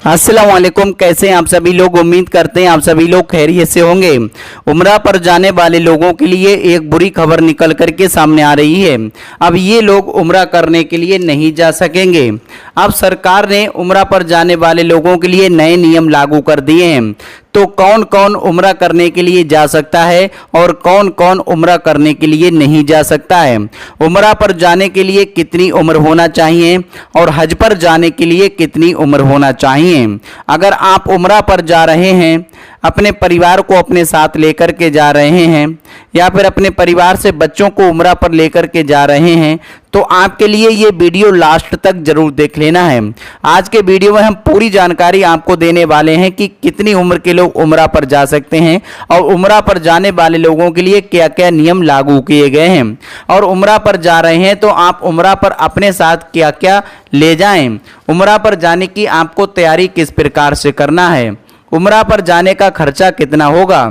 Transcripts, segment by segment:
अस्सलाम वालेकुम। कैसे हैं आप सभी लोग? उम्मीद करते हैं आप सभी लोग खैरियत से होंगे। उम्रा पर जाने वाले लोगों के लिए एक बुरी खबर निकल कर के सामने आ रही है। अब ये लोग उम्रा करने के लिए नहीं जा सकेंगे। अब सरकार ने उम्रा पर जाने वाले लोगों के लिए नए नियम लागू कर दिए हैं। तो कौन कौन उम्रा करने के लिए जा सकता है और कौन कौन उम्रा करने के लिए नहीं जा सकता है, उम्रा पर जाने के लिए कितनी उम्र होना चाहिए और हज पर जाने के लिए कितनी उम्र होना चाहिए। अगर आप उम्रा पर जा रहे हैं, अपने परिवार को अपने साथ लेकर के जा रहे हैं या फिर अपने परिवार से बच्चों को उम्रा पर लेकर के जा रहे हैं, तो आपके लिए ये वीडियो लास्ट तक जरूर देख लेना है। आज के वीडियो में हम पूरी जानकारी आपको देने वाले हैं कि कितनी उम्र के लोग उम्रा पर जा सकते हैं और उम्रा पर जाने वाले लोगों के लिए क्या क्या नियम लागू किए गए हैं, और उम्रा पर जा रहे हैं तो आप उम्रा पर अपने साथ क्या क्या ले जाएं, उम्रा पर जाने की आपको तैयारी किस प्रकार से करना है, उम्रा पर जाने का खर्चा कितना होगा,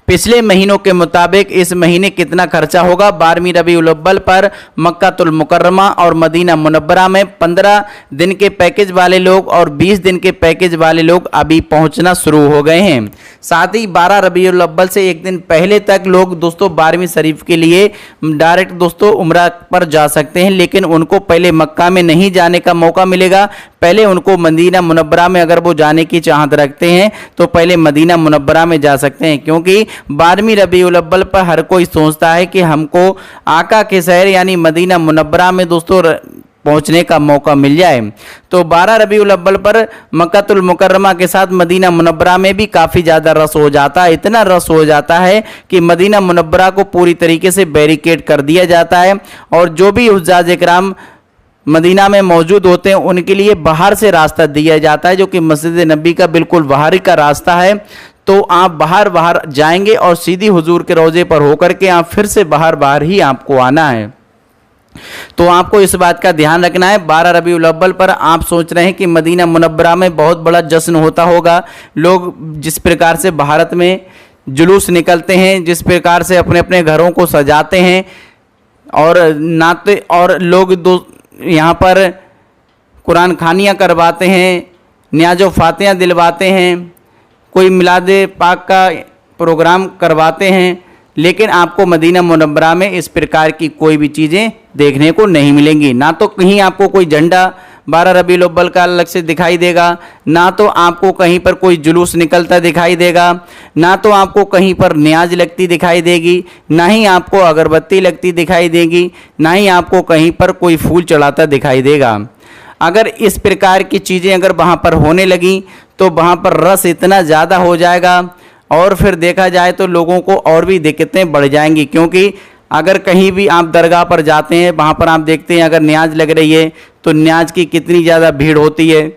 पिछले महीनों के मुताबिक इस महीने कितना खर्चा होगा। 12वीं रबीउल अव्वल पर मक्कातुल मुकर्रमा और मदीना मुनव्वरा में 15 दिन के पैकेज वाले लोग और 20 दिन के पैकेज वाले लोग अभी पहुंचना शुरू हो गए हैं। साथ ही 12 रबीउल अव्वल से एक दिन पहले तक लोग दोस्तों 12वीं शरीफ के लिए डायरेक्ट दोस्तों उम्रा पर जा सकते हैं, लेकिन उनको पहले मक्का में नहीं जाने का मौका मिलेगा। पहले उनको मदीना मुनव्वरा में अगर वो जाने की चाहत रखते हैं तो पहले मदीना मुनव्वरा में जा सकते हैं, क्योंकि 12वीं रबीउल अव्वल पर हर कोई सोचता है कि हमको आका के शहर यानी मदीना मुनव्वरा में दोस्तों पहुंचने का मौका मिल जाए। तो 12 रबीउल अव्वल पर मक्कातुल मुकर्रमा के साथ मदीना मुनव्वरा में भी काफ़ी ज़्यादा रश हो जाता है। इतना रश हो जाता है कि मदीना मुनव्वरा को पूरी तरीके से बैरिकेड कर दिया जाता है और जो भी हुज्जाज इकराम मदीना में मौजूद होते हैं उनके लिए बाहर से रास्ता दिया जाता है, जो कि मस्जिद नबी का बिल्कुल बाहरी का रास्ता है। तो आप बाहर जाएंगे और सीधी हुजूर के रोज़े पर होकर के आप फिर से बाहर ही आपको आना है। तो आपको इस बात का ध्यान रखना है। 12 रबीउल अव्वल पर आप सोच रहे हैं कि मदीना मुनव्वरा में बहुत बड़ा जश्न होता होगा, लोग जिस प्रकार से भारत में जुलूस निकलते हैं, जिस प्रकार से अपने अपने घरों को सजाते हैं और नाते और लोग यहाँ पर कुरान खानियाँ करवाते हैं, न्याज़ो फातिहा दिलवाते हैं, कोई मिलाद पाक का प्रोग्राम करवाते हैं, लेकिन आपको मदीना मुनव्वरा में इस प्रकार की कोई भी चीज़ें देखने को नहीं मिलेंगी। ना तो कहीं आपको कोई झंडा 12 रबीउल अव्वल का अलग से दिखाई देगा, ना तो आपको कहीं पर कोई जुलूस निकलता दिखाई देगा, ना तो आपको कहीं पर न्याज लगती दिखाई देगी, ना ही आपको अगरबत्ती लगती दिखाई देगी, ना ही आपको कहीं पर कोई फूल चढ़ाता दिखाई देगा। अगर इस प्रकार की चीज़ें अगर वहाँ पर होने लगी तो वहाँ पर रस इतना ज़्यादा हो जाएगा और फिर देखा जाए तो लोगों को और भी दिक्कतें बढ़ जाएंगी। क्योंकि अगर कहीं भी आप दरगाह पर जाते हैं, वहाँ पर आप देखते हैं अगर न्याज लग रही है तो न्याज की कितनी ज़्यादा भीड़ होती है,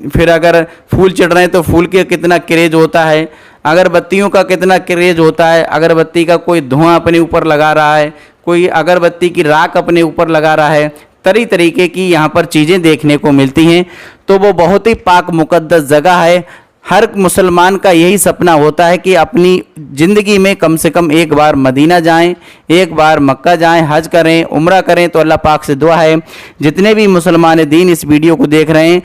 फिर अगर फूल चढ़ रहे हैं तो फूल के कितना क्रेज होता है, अगरबत्तियों का कितना क्रेज होता है, अगरबत्ती का कोई धुआं अपने ऊपर लगा रहा है, कोई अगरबत्ती की राख अपने ऊपर लगा रहा है, तरह तरीके की यहाँ पर चीज़ें देखने को मिलती हैं। तो वो बहुत ही पाक मुकद्दस जगह है। हर मुसलमान का यही सपना होता है कि अपनी ज़िंदगी में कम से कम एक बार मदीना जाएं, एक बार मक्का जाएं, हज करें, उम्रा करें। तो अल्लाह पाक से दुआ है जितने भी मुसलमान दीन इस वीडियो को देख रहे हैं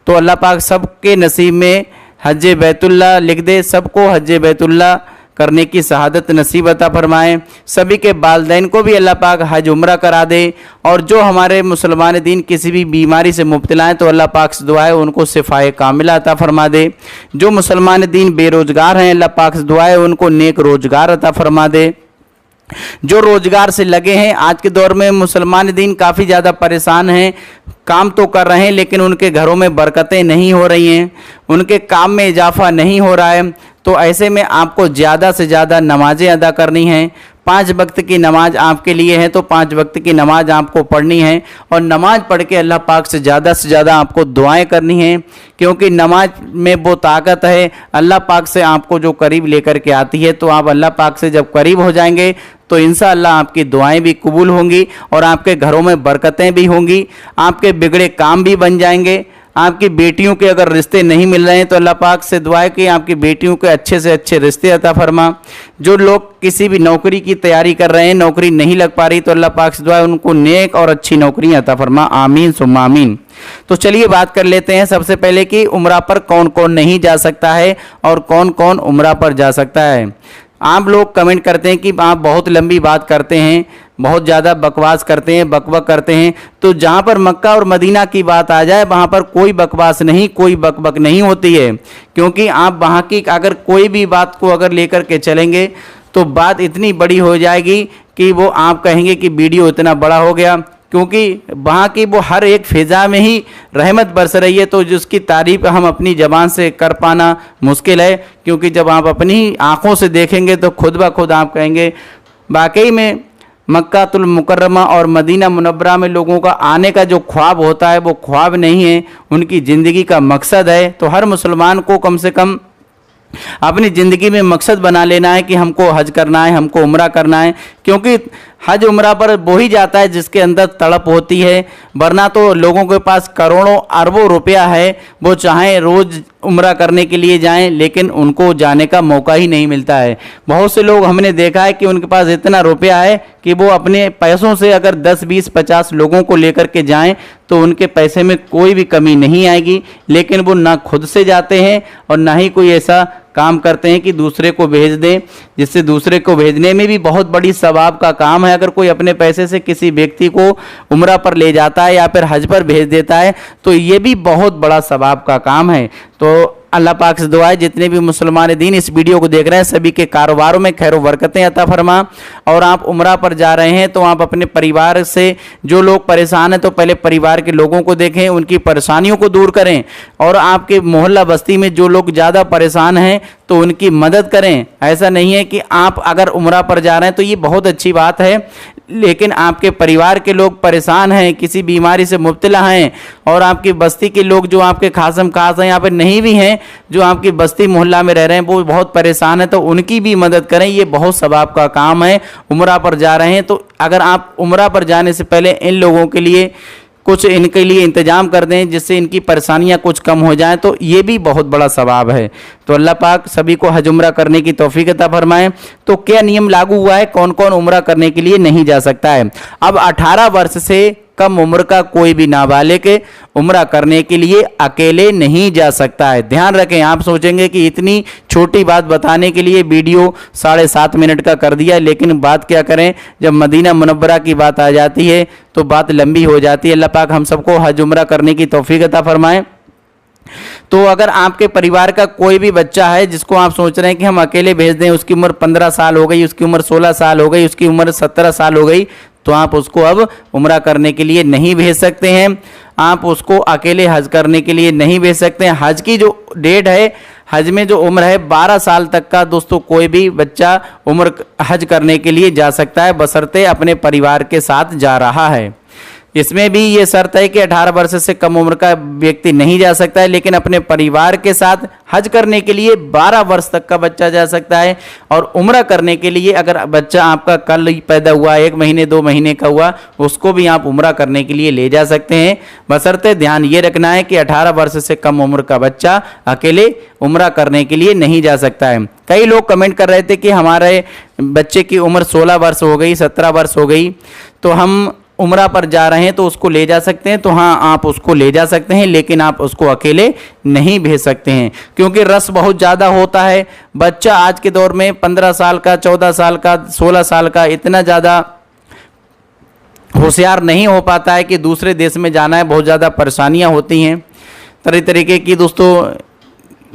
तो अल्लाह पाक सबके नसीब में हज बैतुल्ला लिख दे, सबको हज बैतुल्ला करने की शहादत नसीब अता फरमाएँ। सभी के वालिदैन को भी अल्लाह पाक हज उम्रा करा दे। और जो हमारे मुसलमान दीन किसी भी बीमारी से मुब्तला हैं तो अल्लाह पाक से दुआ है उनको शिफाए कामिला अता फरमा दे। जो मुसलमान दीन बेरोज़गार हैं अल्लाह पाक से दुआ है उनको नेक रोज़गार अता फरमा दे। जो रोज़गार से लगे हैं, आज के दौर में मुसलमान दीन काफ़ी ज़्यादा परेशान हैं, काम तो कर रहे हैं लेकिन उनके घरों में बरकतें नहीं हो रही हैं, उनके काम में इजाफा नहीं हो रहा है। तो ऐसे में आपको ज़्यादा से ज़्यादा नमाज़ें अदा करनी हैं। 5 वक्त की नमाज आपके लिए है तो 5 वक्त की नमाज आपको पढ़नी है और नमाज पढ़ के अल्लाह पाक से ज़्यादा आपको दुआएं करनी हैं, क्योंकि नमाज में वो ताकत है अल्लाह पाक से आपको जो करीब लेकर के आती है। तो आप अल्लाह पाक से जब करीब हो जाएंगे तो इंशाअल्लाह आपकी दुआएं भी कबूल होंगी और आपके घरों में बरकतें भी होंगी, आपके बिगड़े काम भी बन जाएंगे, आपकी बेटियों के अगर रिश्ते नहीं मिल रहे हैं तो अल्लाह पाक से दुआ है कि आपकी बेटियों के अच्छे से अच्छे रिश्ते अता फरमा। जो लोग किसी भी नौकरी की तैयारी कर रहे हैं, नौकरी नहीं लग पा रही, तो अल्लाह पाक से दुआ है उनको नेक और अच्छी नौकरी अता फरमा, आमीन सुम्मा आमीन। तो चलिए बात कर लेते हैं सबसे पहले कि उम्रा पर कौन कौन नहीं जा सकता है और कौन कौन उम्रा पर जा सकता है। आप लोग कमेंट करते हैं कि आप बहुत लंबी बात करते हैं, बहुत ज़्यादा बकवास करते हैं, बकबक करते हैं। तो जहाँ पर मक्का और मदीना की बात आ जाए वहाँ पर कोई बकवास नहीं, कोई बकबक नहीं होती है, क्योंकि आप वहाँ की अगर कोई भी बात को अगर लेकर के चलेंगे तो बात इतनी बड़ी हो जाएगी कि वो आप कहेंगे कि वीडियो इतना बड़ा हो गया, क्योंकि वहाँ की वो हर एक फ़िज़ा में ही रहमत बरस रही है। तो जिसकी तारीफ़ हम अपनी ज़बान से कर पाना मुश्किल है, क्योंकि जब आप अपनी आँखों से देखेंगे तो खुद ब खुद आप कहेंगे वाकई में मक्कातुल मुकर्रमा और मदीना मुनव्वरा में लोगों का आने का जो ख्वाब होता है वो ख्वाब नहीं है, उनकी ज़िंदगी का मकसद है। तो हर मुसलमान को कम से कम अपनी ज़िंदगी में मकसद बना लेना है कि हमको हज करना है, हमको उम्रा करना है, क्योंकि हज उम्रा पर वो ही जाता है जिसके अंदर तड़प होती है। वरना तो लोगों के पास करोड़ों अरबों रुपया है, वो चाहें रोज़ उम्रा करने के लिए जाएं, लेकिन उनको जाने का मौका ही नहीं मिलता है। बहुत से लोग हमने देखा है कि उनके पास इतना रुपया है कि वो अपने पैसों से अगर 10, 20, 50 लोगों को लेकर के जाएं तो उनके पैसे में कोई भी कमी नहीं आएगी, लेकिन वो ना खुद से जाते हैं और ना ही कोई ऐसा काम करते हैं कि दूसरे को भेज दें, जिससे दूसरे को भेजने में भी बहुत बड़ी सवाब का काम है। अगर कोई अपने पैसे से किसी व्यक्ति को उम्रा पर ले जाता है या फिर हज पर भेज देता है तो ये भी बहुत बड़ा सवाब का काम है। तो अल्लाह पाक से दुआ है जितने भी मुसलमान दीन इस वीडियो को देख रहे हैं सभी के कारोबारों में खैर बरकतें अता फरमा। और आप उम्रा पर जा रहे हैं तो आप अपने परिवार से जो लोग परेशान हैं तो पहले परिवार के लोगों को देखें, उनकी परेशानियों को दूर करें, और आपके मोहल्ला बस्ती में जो लोग ज़्यादा परेशान हैं तो उनकी मदद करें। ऐसा नहीं है कि आप अगर उम्रा पर जा रहे हैं तो ये बहुत अच्छी बात है, लेकिन आपके परिवार के लोग परेशान हैं, किसी बीमारी से मुब्तला हैं, और आपकी बस्ती के लोग जो आपके खासम खास हैं, यहाँ पर नहीं भी हैं, जो आपकी बस्ती मोहल्ला में रह रहे हैं वो बहुत परेशान हैं, तो उनकी भी मदद करें। ये बहुत सवाब का काम है। उम्रा पर जा रहे हैं तो अगर आप उम्रा पर जाने से पहले इन लोगों के लिए कुछ इनके लिए इंतजाम कर दें जिससे इनकी परेशानियां कुछ कम हो जाएं, तो ये भी बहुत बड़ा सवाब है। तो अल्लाह पाक सभी को हज उम्रा करने की तौफीक अता फरमाएं। तो क्या नियम लागू हुआ है, कौन कौन उम्रा करने के लिए नहीं जा सकता है। अब 18 वर्ष से कम उम्र का कोई भी नाबालिग उम्रा करने के लिए अकेले नहीं जा सकता है। ध्यान रखें, आप सोचेंगे कि इतनी छोटी बात बताने के लिए वीडियो 7.5 मिनट का कर दिया, लेकिन बात क्या करें जब मदीना मुनव्वरा की बात आ जाती है तो बात लंबी हो जाती है। अल्लाह पाक हम सबको हज उम्रा करने की तौफीक अता फरमाए। तो अगर आपके परिवार का कोई भी बच्चा है जिसको आप सोच रहे हैं कि हम अकेले भेज दें, उसकी उम्र 15 साल हो गई, उसकी उम्र 16 साल हो गई, उसकी उम्र 17 साल हो गई, तो आप उसको अब उम्रा करने के लिए नहीं भेज सकते हैं। आप उसको अकेले हज करने के लिए नहीं भेज सकते हैं। हज की जो डेट है, हज में जो उम्र है 12 साल तक का दोस्तों कोई भी बच्चा उम्र हज करने के लिए जा सकता है, बशर्ते अपने परिवार के साथ जा रहा है। इसमें भी ये शर्त है कि 18 वर्ष से कम उम्र का व्यक्ति नहीं जा सकता है, लेकिन अपने परिवार के साथ हज करने के लिए 12 वर्ष तक का बच्चा जा सकता है। और उम्रा करने के लिए अगर बच्चा आपका कल ही पैदा हुआ, 1 महीने 2 महीने का हुआ, उसको भी आप उम्रा करने के लिए ले जा सकते हैं, बशर्ते ध्यान ये रखना है कि 18 वर्ष से कम उम्र का बच्चा अकेले उम्रा करने के लिए नहीं जा सकता है। कई लोग कमेंट कर रहे थे कि हमारे बच्चे की उम्र 16 वर्ष हो गई, 17 वर्ष हो गई, तो हम उम्रा पर जा रहे हैं तो उसको ले जा सकते हैं। तो हाँ, आप उसको ले जा सकते हैं, लेकिन आप उसको अकेले नहीं भेज सकते हैं, क्योंकि रस बहुत ज़्यादा होता है। बच्चा आज के दौर में 15 साल का, 14 साल का, 16 साल का इतना ज़्यादा होशियार नहीं हो पाता है कि दूसरे देश में जाना है। बहुत ज़्यादा परेशानियाँ होती हैं, तरह तरीके की दोस्तों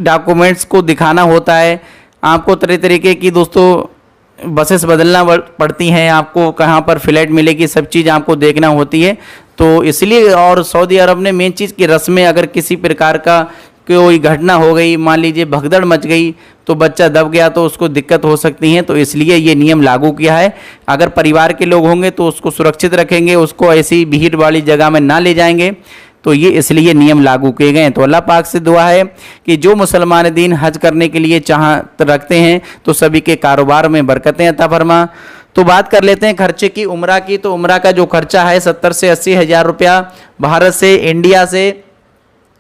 डॉक्यूमेंट्स को दिखाना होता है, आपको तरह तरीके की दोस्तों बसेस बदलना पड़ती हैं, आपको कहाँ पर फ्लैट मिलेगी, सब चीज़ आपको देखना होती है। तो इसलिए, और सऊदी अरब ने मेन चीज़ की रस्में, अगर किसी प्रकार का कोई घटना हो गई, मान लीजिए भगदड़ मच गई तो बच्चा दब गया तो उसको दिक्कत हो सकती है, तो इसलिए ये नियम लागू किया है। अगर परिवार के लोग होंगे तो उसको सुरक्षित रखेंगे, उसको ऐसी भीड़ वाली जगह में ना ले जाएंगे, तो ये इसलिए नियम लागू किए गए हैं। तो अल्लाह पाक से दुआ है कि जो मुसलमान दीन हज करने के लिए चाहत रखते हैं तो सभी के कारोबार में बरकतें अता फरमा। तो बात कर लेते हैं खर्चे की, उम्रा की। तो उम्रा का जो खर्चा है 70 से 80 हज़ार रुपया भारत से, इंडिया से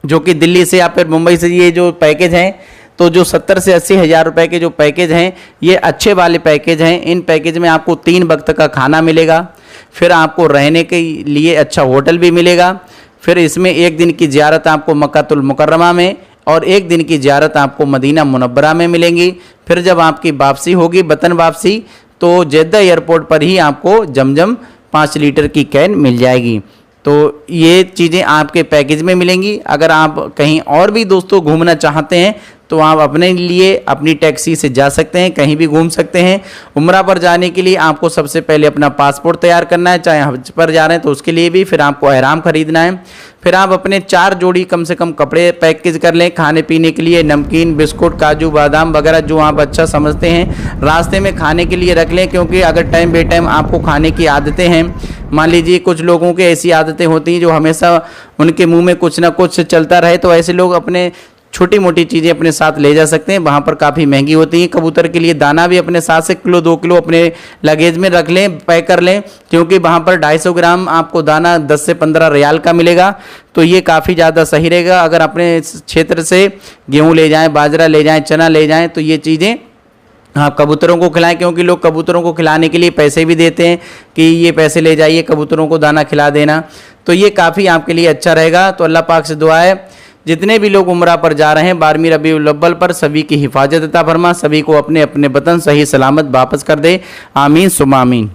जो कि दिल्ली से या फिर मुंबई से ये जो पैकेज हैं, तो जो 70 से 80 हज़ार रुपये के जो पैकेज हैं ये अच्छे वाले पैकेज हैं। इन पैकेज में आपको 3 वक्त का खाना मिलेगा, फिर आपको रहने के लिए अच्छा होटल भी मिलेगा, फिर इसमें 1 दिन की ज़ियारत आपको मक्कातुल मुकर्रमा में और 1 दिन की ज़ियारत आपको मदीना मुनव्वरा में मिलेंगी। फिर जब आपकी वापसी होगी वतन वापसी, तो जेद्दा एयरपोर्ट पर ही आपको जमजम 5 लीटर की कैन मिल जाएगी। तो ये चीज़ें आपके पैकेज में मिलेंगी। अगर आप कहीं और भी दोस्तों घूमना चाहते हैं तो आप अपने लिए अपनी टैक्सी से जा सकते हैं, कहीं भी घूम सकते हैं। उम्रा पर जाने के लिए आपको सबसे पहले अपना पासपोर्ट तैयार करना है, चाहे हज पर जा रहे हैं तो उसके लिए भी। फिर आपको एहराम खरीदना है, फिर आप अपने 4 जोड़ी कम से कम कपड़े पैकेज कर लें, खाने पीने के लिए नमकीन, बिस्कुट, काजू बादाम वगैरह जो आप अच्छा समझते हैं रास्ते में खाने के लिए रख लें। क्योंकि अगर टाइम बे टाइम आपको खाने की आदतें हैं, मान लीजिए कुछ लोगों की ऐसी आदतें होती हैं जो हमेशा उनके मुंह में कुछ ना कुछ चलता रहे, तो ऐसे लोग अपने छोटी मोटी चीज़ें अपने साथ ले जा सकते हैं। वहाँ पर काफ़ी महंगी होती हैं। कबूतर के लिए दाना भी अपने साथ से किलो 2 किलो अपने लगेज में रख लें, पैक कर लें, क्योंकि वहाँ पर 250 ग्राम आपको दाना 10 से 15 रियाल का मिलेगा। तो ये काफ़ी ज़्यादा सही रहेगा। अगर अपने क्षेत्र से गेहूँ ले जाएँ, बाजरा ले जाएँ, चना ले जाएँ, तो ये चीज़ें हाँ कबूतरों को खिलाएं। क्योंकि लोग कबूतरों को खिलाने के लिए पैसे भी देते हैं कि ये पैसे ले जाइए कबूतरों को दाना खिला देना। तो ये काफ़ी आपके लिए अच्छा रहेगा। तो अल्लाह पाक से दुआ है जितने भी लोग उम्रा पर जा रहे हैं 12वीं रबीउल अव्वल पर, सभी की हिफाजत अता फरमा, सभी को अपने अपने वतन सही सलामत वापस कर दे। आमीन सुम्मा आमीन।